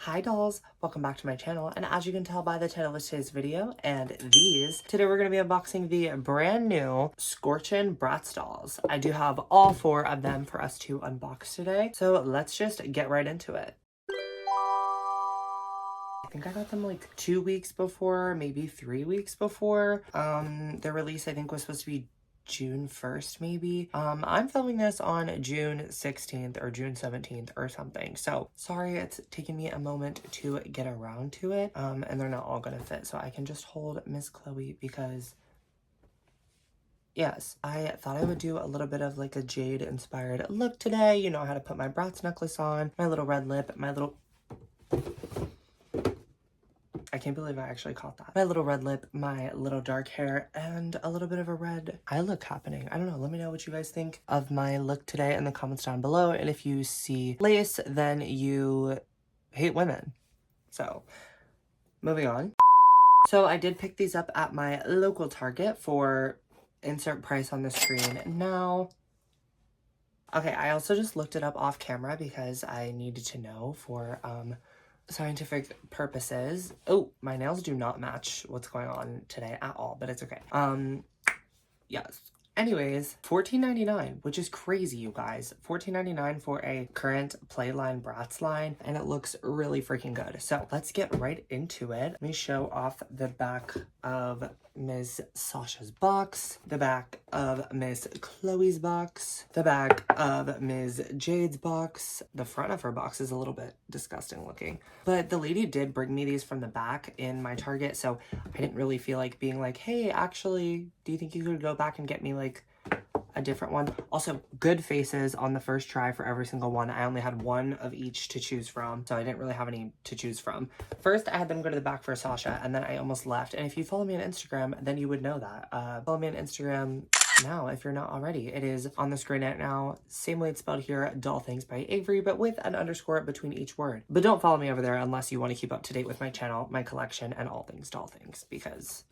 Hi dolls, welcome back to my channel, and as you can tell by the title of today's video and these, today we're going to be unboxing the brand new Scorchin Bratz dolls. I do have all 4 of them for us to unbox today, so let's just get right into it. I think I got them like 2 weeks before, maybe 3 weeks before. Their release I think was supposed to be June 1st maybe. I'm filming this on June 16th or June 17th or something. So sorry it's taking me a moment to get around to it. And they're not all gonna fit. So I can just hold Miss Chloe because yes, I thought I would do a little bit of like a Jade inspired look today. You know how to put my Bratz necklace on, my little red lip, my little... I can't believe I actually caught that. My little red lip, my little dark hair, and a little bit of a red eye look happening. I don't know. Let me know what you guys think of my look today in the comments down below. And if you see lace, then you hate women. So, moving on. So I did pick these up at my local Target for insert price on the screen now. Okay, I also just looked it up off camera because I needed to know for, scientific purposes. Oh, my nails do not match what's going on today at all, but it's okay. Yes. Anyways, $14.99, which is crazy, you guys. $14.99 for a current Playline Bratz line, and it looks really freaking good. So let's get right into it. Let me show off the back of Ms. Sasha's box, the back of Miss Chloe's box, the back of Ms. Jade's box. The front of her box is a little bit disgusting looking, but the lady did bring me these from the back in my Target, so I didn't really feel like being like, hey, actually, do you think you could go back and get me like a different one? Also, good faces on the first try for every single one. I only had one of each to choose from, so I didn't really have any to choose from. First, I had them go to the back for Sasha, and then I almost left. And if you follow me on Instagram, then you would know that. Follow me on Instagram now if you're not already. It is on the screen right now. Same way it's spelled here, Doll Things by Avery, but with an underscore between each word. But don't follow me over there unless you want to keep up to date with my channel, my collection, and all things doll things, because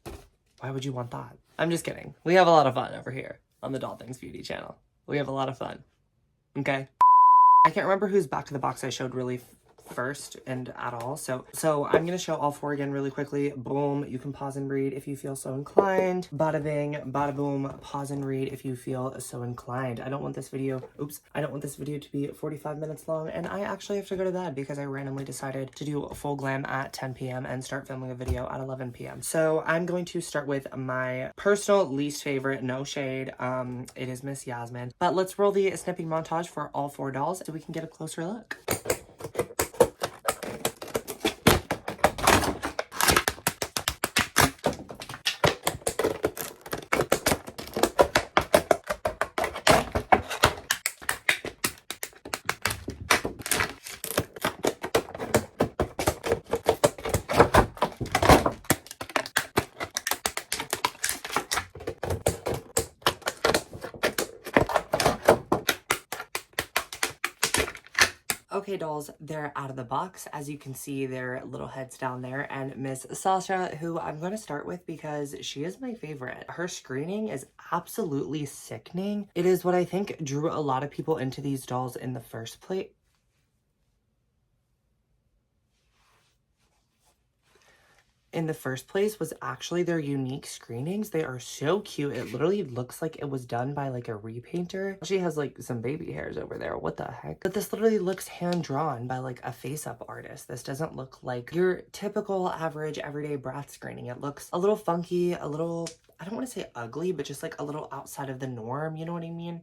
why would you want that? I'm just kidding. We have a lot of fun over here on the Doll Things Beauty channel. We have a lot of fun. Okay? I can't remember whose back to the box I showed really first and at all. So I'm gonna show all 4 again really quickly. Boom, you can pause and read if you feel so inclined. Bada bing, bada boom, pause and read if you feel so inclined. I don't want this video to be 45 minutes long, and I actually have to go to bed because I randomly decided to do a full glam at 10 p.m. and start filming a video at 11 p.m. So I'm going to start with my personal least favorite, no shade. It is Miss Yasmin. But let's roll the snipping montage for all 4 dolls so we can get a closer look. Okay, dolls, they're out of the box. As you can see, their little heads down there, and Miss Sasha, who I'm going to start with because she is my favorite. Her screening is absolutely sickening. It is what I think drew a lot of people into these dolls in the first place. Was actually their unique screenings. They are so cute. It literally looks like it was done by like a repainter. She has like some baby hairs over there. What the heck? But this literally looks hand-drawn by like a face-up artist. This doesn't look like your typical average everyday Bratz screening. It looks a little funky, a little, I don't want to say ugly, but just like a little outside of the norm. You know what I mean?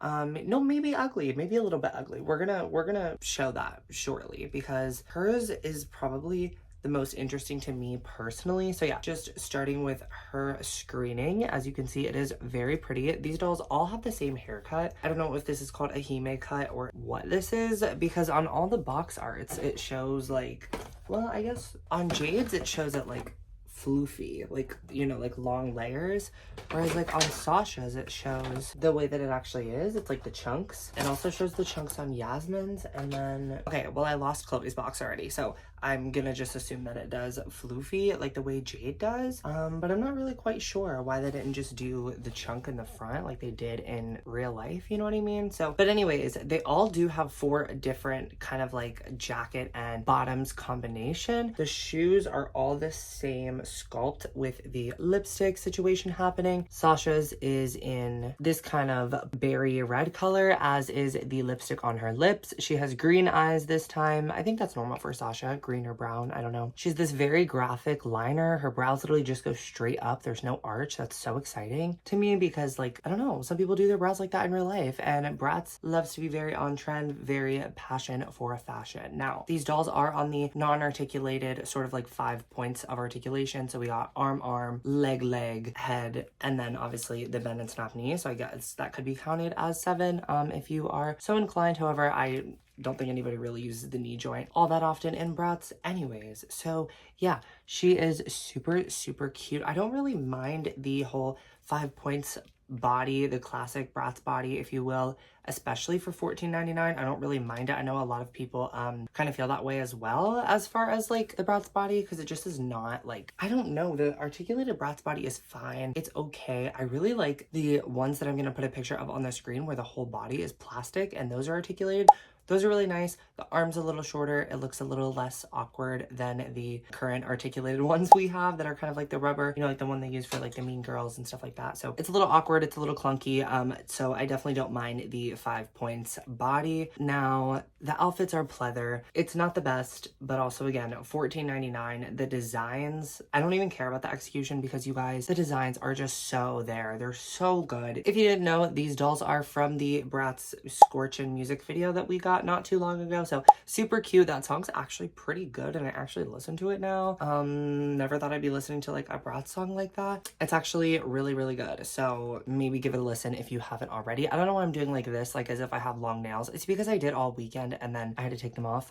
No, maybe ugly, maybe a little bit ugly. We're gonna show that shortly because hers is probably the most interesting to me personally. So yeah, just starting with her screening. As you can see, it is very pretty. These dolls all have the same haircut. I don't know if this is called a hime cut or what this is, because on all the box arts, it shows like, well, I guess on Jade's, it shows it like floofy, like, you know, like long layers. Whereas like on Sasha's, it shows the way that it actually is. It's like the chunks. It also shows the chunks on Yasmin's. And then, okay, well, I lost Chloe's box already, so I'm gonna just assume that it does floofy like the way Jade does. But I'm not really quite sure why they didn't just do the chunk in the front like they did in real life, you know what I mean? So, but anyways, they all do have 4 different kind of like jacket and bottoms combination. The shoes are all the same sculpt with the lipstick situation happening. Sasha's is in this kind of berry red color, as is the lipstick on her lips. She has green eyes this time. I think that's normal for Sasha, green or brown, I don't know. She's this very graphic liner. Her brows literally just go straight up. There's no arch. That's so exciting to me because, like, I don't know, some people do their brows like that in real life, and Bratz loves to be very on trend, very passion for fashion. Now, these dolls are on the non-articulated sort of like 5 points of articulation. So we got arm, leg, head, and then obviously the bend and snap knee. So I guess that could be counted as 7 if you are so inclined. However, I don't think anybody really uses the knee joint all that often in Bratz anyways. So yeah, she is super cute. I don't really mind the whole 5 points body, the classic Bratz body, if you will, especially for $14.99. I don't really mind it. I know a lot of people kind of feel that way as well as far as like the Bratz body, because it just is not like, I don't know, the articulated Bratz body is fine. It's okay. I really like the ones that I'm going to put a picture of on the screen where the whole body is plastic and those are articulated. Those are really nice. The arm's a little shorter. It looks a little less awkward than the current articulated ones we have that are kind of like the rubber, you know, like the one they use for like the Mean Girls and stuff like that. So it's a little awkward. It's a little clunky. So I definitely don't mind the 5 points body. Now, the outfits are pleather. It's not the best, but also again, $14.99. The designs, I don't even care about the execution because you guys, the designs are just so there. They're so good. If you didn't know, these dolls are from the Bratz Scorchin music video that we got not too long ago. So super cute. That song's actually pretty good and I actually listen to it now. Never thought I'd be listening to like a Bratz song like that. It's actually really good. So maybe give it a listen if you haven't already. I don't know why I'm doing like this, like as if I have long nails. It's because I did all weekend and then I had to take them off.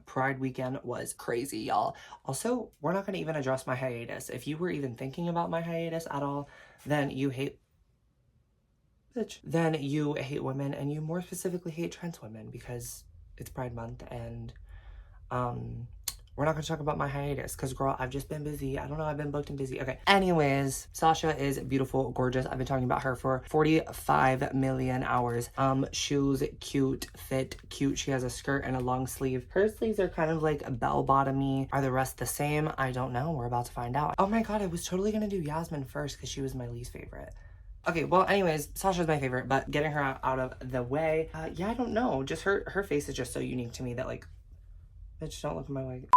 Pride weekend was crazy, y'all. Also, we're not gonna even address my hiatus. If you were even thinking about my hiatus at all, then you hate then you hate women, and you more specifically hate trans women because it's Pride Month, and we're not gonna talk about my hiatus because girl, I've just been busy. I don't know, I've been booked and busy. Okay, anyways, Sasha is beautiful, gorgeous. I've been talking about her for 45 million hours. Shoes, cute, fit, cute. She has a skirt and a long sleeve. Her sleeves are kind of like bell bottomy. Are the rest the same? I don't know, we're about to find out. Oh my god, I was totally gonna do Yasmin first because she was my least favorite. Okay, well, anyways, Sasha's my favorite, but getting her out of the way, yeah, I don't know. Just her face is just so unique to me that, like, bitch, don't look at my wig.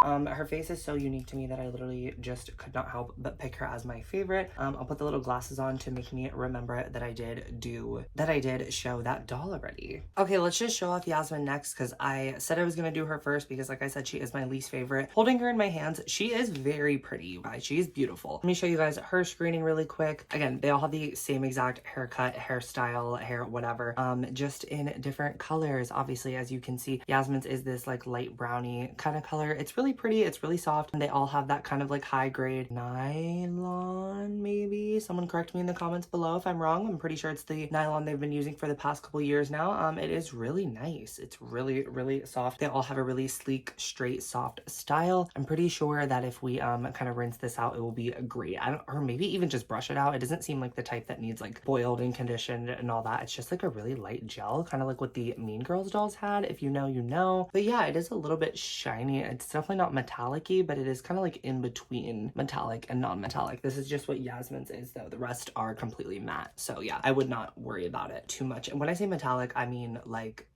Her face is so unique to me that I literally just could not help but pick her as my favorite. I'll put the little glasses on to make me remember that I did show that doll already. Okay, let's just show off Yasmin next because I said I was gonna do her first because like I said, she is my least favorite. Holding her in my hands, she is very pretty, you guys. She is beautiful. Let me show you guys her screening really quick. Again, they all have the same exact haircut, hairstyle, hair, whatever, just in different colors. Obviously, as you can see, Yasmin's is this like light brownie kind of color. It's really pretty, it's really soft, and they all have that kind of like high grade nylon, maybe. Someone correct me in the comments below if I'm wrong. I'm pretty sure it's the nylon they've been using for the past couple years now. It is really nice. It's really soft. They all have a really sleek, straight, soft style. I'm pretty sure that if we kind of rinse this out, it will be great. Or maybe even just brush it out. It doesn't seem like the type that needs like boiled and conditioned and all that. It's just like a really light gel, kind of like what the Mean Girls dolls had. If you know, you know. But yeah, it is a little bit shiny. It's definitely not metallic-y, but it is kind of like in between metallic and non-metallic. This is just what Yasmin's is though. The rest are completely matte. So yeah, I would not worry about it too much. And when I say metallic, I mean like,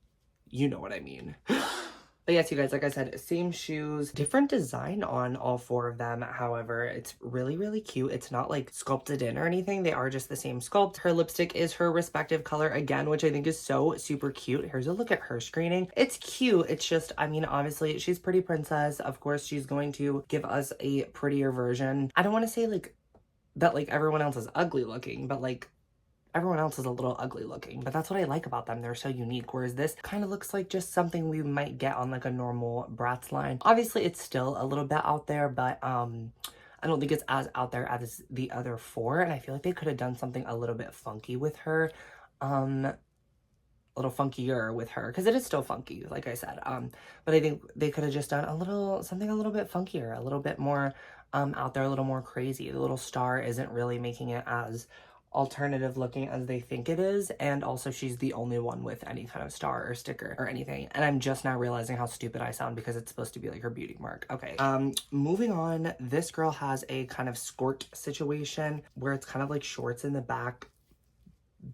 you know what I mean. But yes, you guys, like I said, same shoes, different design on all 4 of them. However, it's really cute. It's not like sculpted in or anything. They are just the same sculpt. Her lipstick is her respective color again, which I think is so super cute. Here's a look at her screening. It's cute. It's just, I mean, obviously she's pretty princess. Of course, she's going to give us a prettier version. I don't want to say like that like everyone else is ugly looking, but like everyone else is a little ugly looking, but that's what I like about them. They're so unique, whereas this kind of looks like just something we might get on like a normal Bratz line. Obviously, it's still a little bit out there, but I don't think it's as out there as the other 4, and I feel like they could have done something a little bit funky with her. A little funkier with her, because it is still funky, like I said. But I think they could have just done something a little bit funkier, a little bit more out there, a little more crazy. The little star isn't really making it as alternative looking as they think it is, and also she's the only one with any kind of star or sticker or anything. And I'm just now realizing how stupid I sound because it's supposed to be like her beauty mark. Okay, moving on. This girl has a kind of skort situation where it's kind of like shorts in the back,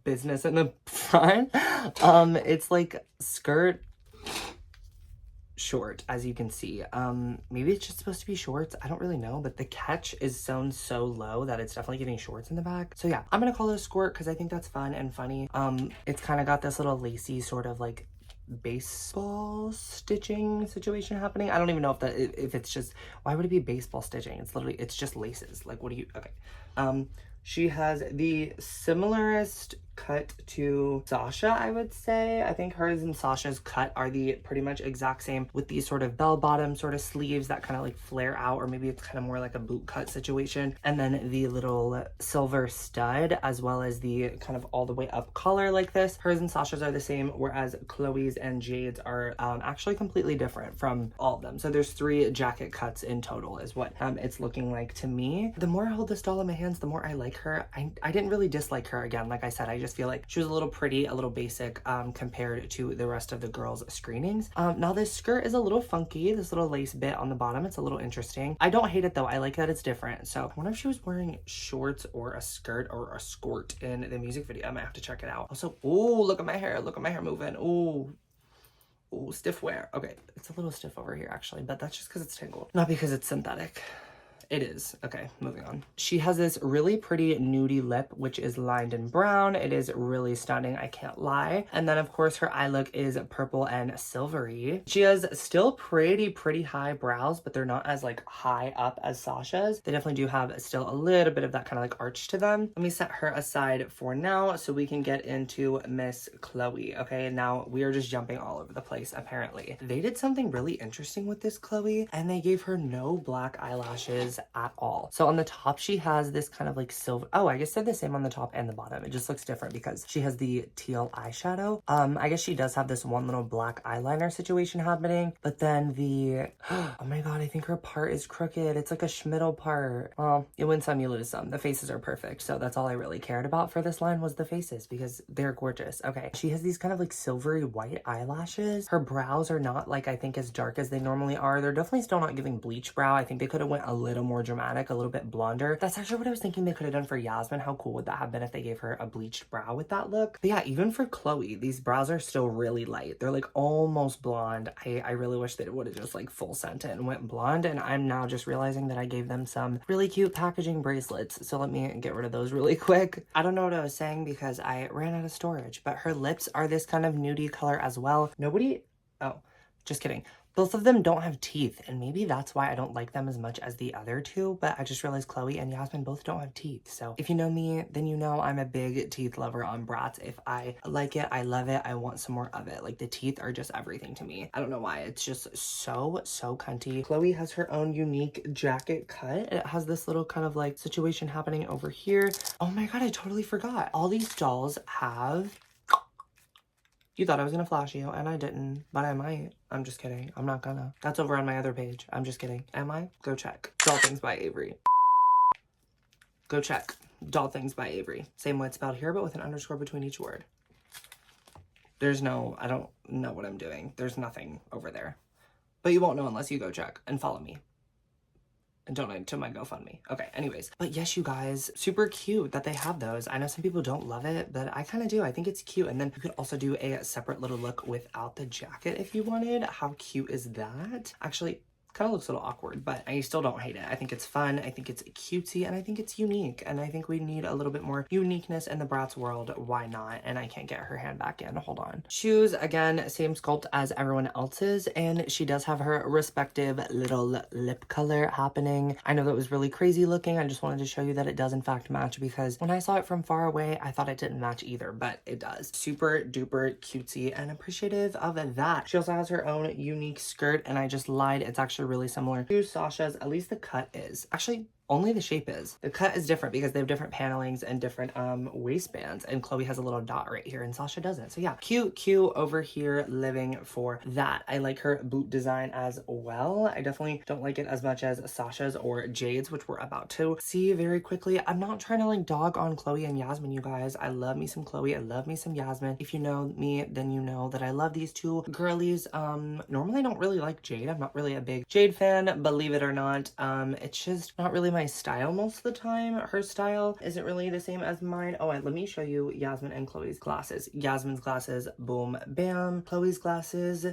business in the front. It's like skirt short, as you can see. Maybe it's just supposed to be shorts, I don't really know, but the catch is sewn so low that it's definitely giving shorts in the back. So yeah, I'm gonna call it a skirt because I think that's fun and funny. It's kind of got this little lacy sort of like baseball stitching situation happening. I don't even know if it's just, why would it be baseball stitching? It's just laces. Like, what do you, okay. She has the similarest cut to Sasha, I would say. I think hers and Sasha's cut are the pretty much exact same, with these sort of bell bottom sort of sleeves that kind of like flare out, or maybe it's kind of more like a boot cut situation. And then the little silver stud, as well as the kind of all the way up collar like this. Hers and Sasha's are the same, whereas Chloe's and Jade's are actually completely different from all of them. So there's 3 jacket cuts in total is what it's looking like to me. The more I hold this doll in my hands, the more I like her. I didn't really dislike her. Again, like I said, I just feel like she was a little pretty, a little basic compared to the rest of the girls' screenings. Now this skirt is a little funky, this little lace bit on the bottom. It's a little interesting. I don't hate it though. I like that it's different. So I wonder if she was wearing shorts or a skirt or a skirt in the music video. I might have to check it out. Also, oh, look at my hair. Look at my hair moving. Oh, stiff wear. Okay, it's a little stiff over here actually, but that's just because it's tangled, not because it's synthetic. It is. Okay, moving on. She has this really pretty nudie lip, which is lined in brown. It is really stunning, I can't lie. And then of course her eye look is purple and silvery. She has still pretty high brows, but they're not as like high up as Sasha's. They definitely do have still a little bit of that kind of like arch to them. Let me set her aside for now so we can get into Miss Chloe. Okay, now we are just jumping all over the place apparently. They did something really interesting with this Chloe, and they gave her no black eyelashes at all. So on the top she has this kind of like silver, oh, I guess they're the same on the top and the bottom. It just looks different because she has the teal eyeshadow. I guess she does have this one little black eyeliner situation happening, but then the oh my god, I think her part is crooked. It's like a schmiddle part. Well, you win some, you lose some. The faces are perfect, so that's all I really cared about for this line was the faces because they're gorgeous. Okay, she has these kind of like silvery white eyelashes. Her brows are not like I think as dark as they normally are. They're definitely still not giving bleach brow. I think they could have went a little more dramatic, a little bit blonder. That's actually what I was thinking they could have done for Yasmin. How cool would that have been if they gave her a bleached brow with that look? But yeah, even for Chloe, these brows are still really light. They're like almost blonde. I really wish that it would have just like full sent it and went blonde, and I'm now just realizing that I gave them some really cute packaging bracelets. So let me get rid of those really quick. I don't know what I was saying because I ran out of storage, but her lips are this kind of nudie color as well. Oh, just kidding. Both of them don't have teeth, and maybe that's why I don't like them as much as the other 2, but I just realized Chloe and Yasmin both don't have teeth. So if you know me, then you know I'm a big teeth lover on Bratz. If I like it, I love it, I want some more of it. Like, the teeth are just everything to me. I don't know why. It's just so cunty. Chloe has her own unique jacket cut. It has this little kind of like situation happening over here. Oh my god, I totally forgot. All these dolls have... You thought I was gonna flash you, and I didn't, but I might. I'm just kidding. I'm not gonna. That's over on my other page. I'm just kidding. Am I? Go check. Doll Things by Avery. Go check. Doll Things by Avery. Same way it's spelled here, but with an underscore between each word. There's no, I don't know what I'm doing. There's nothing over there. But you won't know unless you go check and follow me. And donate to my GoFundMe. Okay, anyways. But yes, you guys, super cute that they have those. I know some people don't love it, but I kind of do. I think it's cute. And then you could also do a separate little look without the jacket if you wanted. How cute is that? Actually, kind of looks a little awkward, but I still don't hate it. I think it's fun, I think it's cutesy, and I think it's unique, and I think we need a little bit more uniqueness in the Bratz world. Why not? And I can't get her hand back in. Hold on. Shoes, again, same sculpt as everyone else's, and she does have her respective little lip color happening. I know that was really crazy looking. I just wanted to show you that it does in fact match, because when I saw it from far away, I thought it didn't match either, but it does. Super duper cutesy and appreciative of that. She also has her own unique skirt, and I just lied. It's actually really similar to Sasha's, at least the cut is. Actually, Only the shape is. The cut is different because they have different panelings and different waistbands, and Chloe has a little dot right here and Sasha doesn't. So yeah, cute over here living for that. I like her boot design as well. I definitely don't like it as much as Sasha's or Jade's, which we're about to see very quickly. I'm not trying to like dog on Chloe and Yasmin, you guys. I love me some Chloe. I love me some Yasmin. If you know me, then you know that I love these two girlies. Normally I don't really like Jade. I'm not really a big Jade fan, believe it or not. It's just not really my style most of the time. Her style isn't really the same as mine. Oh, and let me show you Yasmin and Chloe's glasses. Yasmin's glasses, boom, bam. Chloe's glasses,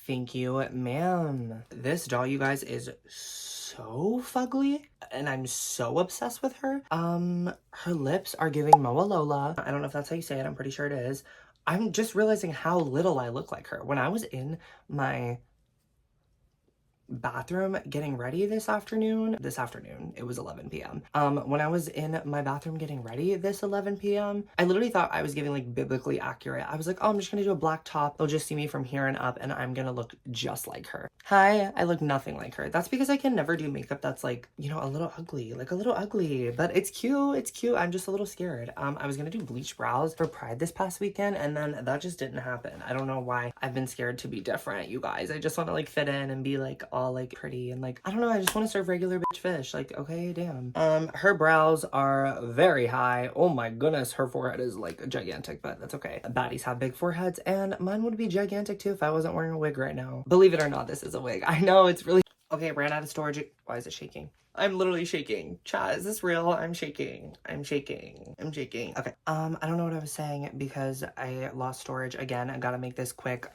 thank you, ma'am. This doll, you guys, is so fugly, and I'm so obsessed with her. Her lips are giving Moa Lola. I don't know if that's how you say it. I'm pretty sure it is. I'm just realizing how little I look like her. When I was in my bathroom getting ready this afternoon, it was 11 p.m. When I was in my bathroom getting ready this 11 p.m, I literally thought I was giving like biblically accurate. I was like, oh, I'm just gonna do a black top, they'll just see me from here and up and I'm gonna look just like her. Hi, I look nothing like her. That's because I can never do makeup that's like, you know, a little ugly, but it's cute. I'm just a little scared. I was gonna do bleach brows for Pride this past weekend, and then that just didn't happen. I don't know why. I've been scared to be different, you guys. I just want to like fit in and be like all like pretty and like, I don't know, I just want to serve regular bitch fish. Like, okay, damn. Her brows are very high. Oh my goodness, her forehead is like gigantic, but that's okay. Baddies have big foreheads, and mine would be gigantic too if I wasn't wearing a wig right now. Believe it or not, this is a wig. I know it's really okay. Ran out of storage. Why is it shaking? I'm literally shaking. Chat, is this real? I'm shaking. Okay. I don't know what I was saying because I lost storage again. I gotta make this quick.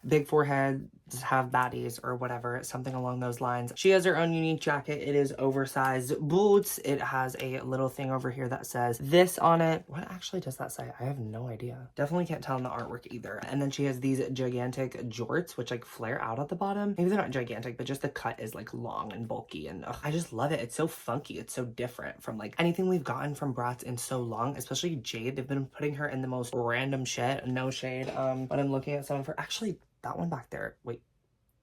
Big forehead, have baddies or whatever, something along those lines. She has her own unique jacket. It is oversized boots. It has a little thing over here that says this on it. What actually does that say? I have no idea. Definitely can't tell in the artwork either. And then she has these gigantic jorts, which like flare out at the bottom. Maybe they're not gigantic, but just the cut is like long and bulky, and I just love it. It's so funky. It's so different from like anything we've gotten from Bratz in so long, especially Jade. They've been putting her in the most random shit. No shade. But I'm looking at some of her. Actually, that one back there. Wait.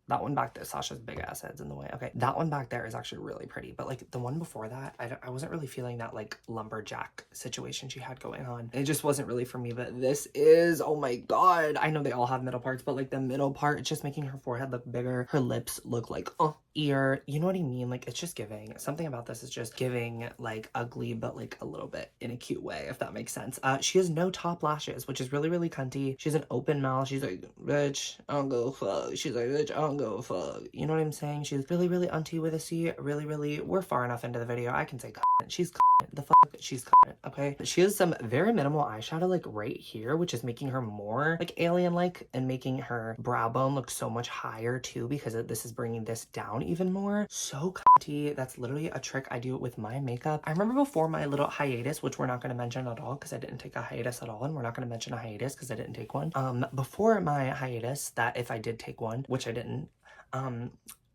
That one back there, Sasha's big ass head's in the way. Okay, that one back there is actually really pretty. But like the one before that, I wasn't really feeling that like lumberjack situation she had going on. It just wasn't really for me. But this is, oh my god. I know they all have middle parts, but like the middle part, it's just making her forehead look bigger. Her lips look like, ear. You know what I mean? Like, it's just giving. Something about this is just giving like ugly, but like a little bit in a cute way, if that makes sense. She has no top lashes, which is really, really cunty. She has an open mouth. She's like, bitch, I don't go fuck. She's like, bitch, I don't go fuck. You know what I'm saying? She's really, really auntie with a C. Really, we're far enough into the video. I can say cunt. She's cunt. The fuck, she's cunt, okay? She has some very minimal eyeshadow like right here, which is making her more like alien-like and making her brow bone look so much higher too, because this is bringing this down even more. So cunty. That's literally a trick I do with my makeup. I remember before my little hiatus, which we're not going to mention at all because I didn't take a hiatus at all, and we're not going to mention a hiatus because I didn't take one. Before my hiatus, that if I did take one, which I didn't,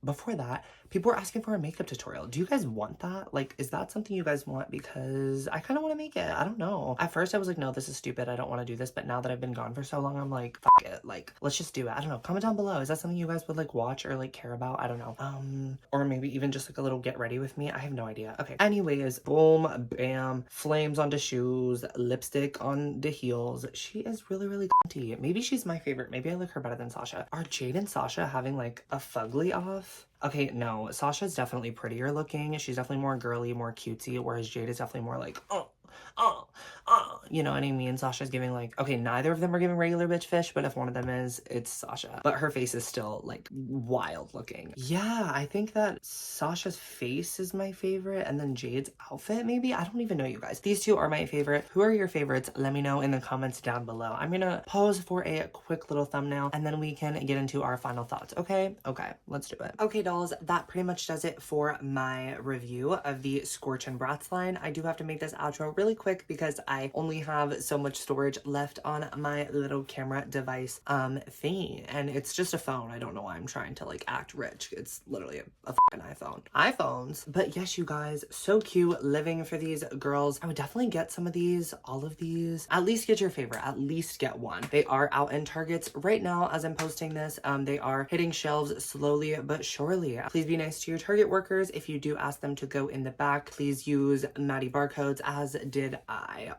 before that, people were asking for a makeup tutorial. Do you guys want that? Like, is that something you guys want? Because I kind of want to make it. I don't know. At first I was like, no, this is stupid. I don't want to do this. But now that I've been gone for so long, I'm like, fuck it. Like, let's just do it. I don't know. Comment down below. Is that something you guys would like watch or like care about? I don't know. Or maybe even just like a little get ready with me. I have no idea. Okay. Anyways, boom, bam, flames onto shoes, lipstick on the heels. She is really, really cunty. Maybe she's my favorite. Maybe I like her better than Sasha. Are Jade and Sasha having like a fugly off? Okay, no, Sasha's definitely prettier looking. She's definitely more girly, more cutesy, whereas Jade is definitely more like, you know what I mean? Sasha's giving like, okay, neither of them are giving regular bitch fish, but if one of them is, it's Sasha. But her face is still like wild looking. Yeah, I think that Sasha's face is my favorite, and then Jade's outfit maybe? I don't even know, you guys. These two are my favorite. Who are your favorites? Let me know in the comments down below. I'm gonna pause for a quick little thumbnail, and then we can get into our final thoughts, okay? Okay, let's do it. Okay, dolls, that pretty much does it for my review of the Scorchin Bratz line. I do have to make this outro really quick because I only have so much storage left on my little camera device thingy, and it's just a phone. I don't know why I'm trying to like act rich. It's literally a fucking iPhones. But yes, you guys, so cute. Living for these girls. I would definitely get some of these, all of these. At least get your favorite, at least get one. They are out in Targets right now as I'm posting this. They are hitting shelves slowly but surely. Please be nice to your Target workers. If you do ask them to go in the back, please use Maddie barcodes, as did I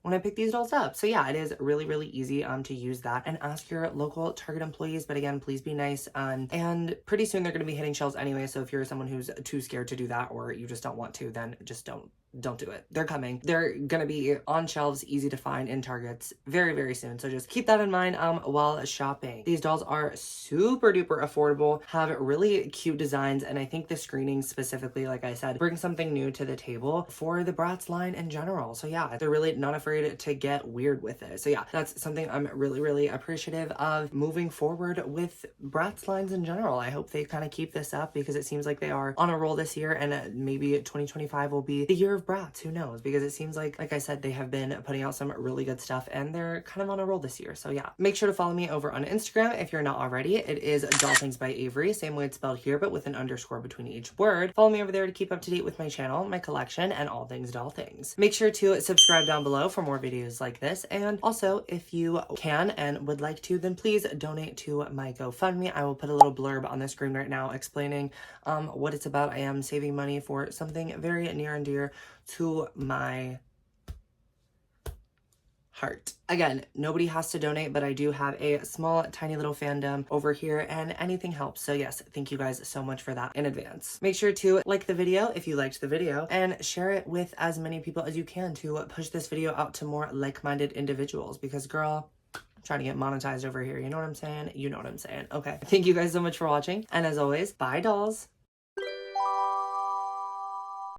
when I picked these dolls up. So yeah, it is really, really easy to use that, and ask your local Target employees. But again, please be nice. And pretty soon they're going to be hitting shelves anyway. So if you're someone who's too scared to do that, or you just don't want to, then just don't do it. They're coming. They're gonna be on shelves, easy to find in Targets very, very soon. So just keep that in mind while shopping. These dolls are super duper affordable, have really cute designs, and I think the screening specifically, like I said, brings something new to the table for the Bratz line in general. So yeah, they're really not afraid to get weird with it. So yeah, that's something I'm really, really appreciative of moving forward with Bratz lines in general. I hope they kind of keep this up, because it seems like they are on a roll this year, and maybe 2025 will be the year of Bratz, who knows? Because it seems like I said, they have been putting out some really good stuff, and they're kind of on a roll this year. So yeah, make sure to follow me over on Instagram if you're not already. It is Doll Things by Avery, same way it's spelled here, but with an underscore between each word. Follow me over there to keep up to date with my channel, my collection, and all things doll things. Make sure to subscribe down below for more videos like this, and also if you can and would like to, then please donate to my GoFundMe. I will put a little blurb on the screen right now explaining what it's about. I am saving money for something very near and dear to my heart. Again, nobody has to donate, but I do have a small, tiny little fandom over here, and anything helps. So yes, thank you guys so much for that in advance. Make sure to like the video if you liked the video, and share it with as many people as you can to push this video out to more like-minded individuals, because girl, I'm trying to get monetized over here. You know what I'm saying? You know what I'm saying. Okay. Thank you guys so much for watching. And as always, bye dolls.